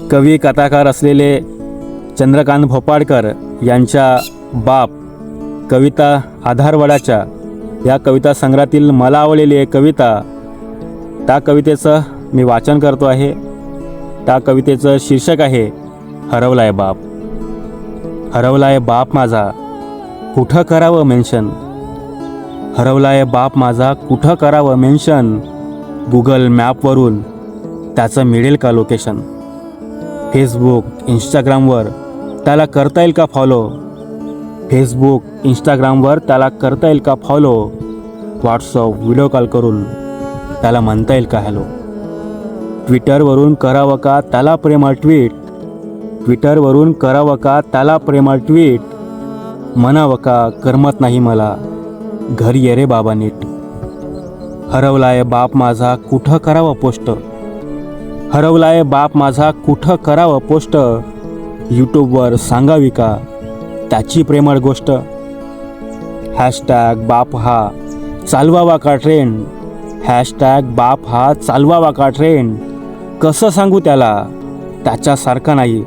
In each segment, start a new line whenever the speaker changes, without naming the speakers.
कवी कथाकार असलेले चंद्रकांत भोपाळकर यांच्या बाप कविता आधारवडाच्या या कविता संग्रहातील मला आवडलेली एक कविता, त्या कवितेचं मी वाचन करतो आहे. त्या कवितेचं शीर्षक आहे हरवलाय बाप. हरवलाय बाप माझा कुठं करावं मेन्शन. हरवलाय बाप माझा कुठं करावं मेन्शन. गुगल मॅपवरून त्याचं मिळेल का लोकेशन. फेसबुक इंस्टाग्रामवर त्याला करता येईल का फॉलो. फेसबुक इंस्टाग्रामवर त्याला करता येईल का फॉलो. व्हॉट्सअप व्हिडिओ कॉल करून त्याला म्हणता येईल का हॅलो. ट्विटरवरून करावं का त्याला प्रेमळ ट्विट. ट्विटरवरून करावं का त्याला प्रेमळ ट्विट. म्हणावं का करमत नाही मला घरी ये रे बाबा नीट. हरवलाय बाप माझा कुठं करावं पोस्ट. हरवलाय बाप माझा कुठं करावं पोस्ट. यूट्यूबवर सांगावी का त्याची प्रेमळ गोष्ट. हॅशटॅग बाप हा चालवावा का ट्रेंड. हॅशटॅग बाप हा चालवावा का ट्रेंड. कसं सांगू त्याला त्याच्यासारखा नाही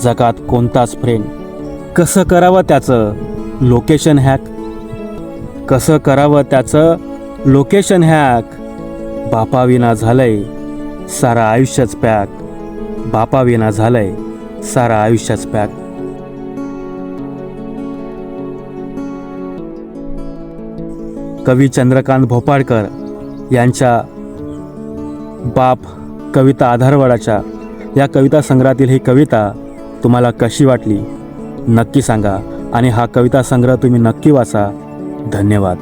जगात कोणताच फ्रेंड. कसं करावं त्याचं लोकेशन हॅक. कसं करावं त्याचं लोकेशन हॅक. बापाविना झालंय सारं आयुष्यच पॅक. बापाविना झालंय सारं आयुष्यच पॅक. कवी चंद्रकांत भोपाळकर यांच्या बाप कविता आधारवडाच्या या कविता संग्रहातील ही कविता तुम्हाला कशी वाटली नक्की सांगा आणि हा कविता संग्रह तुम्ही नक्की वाचा. धन्यवाद.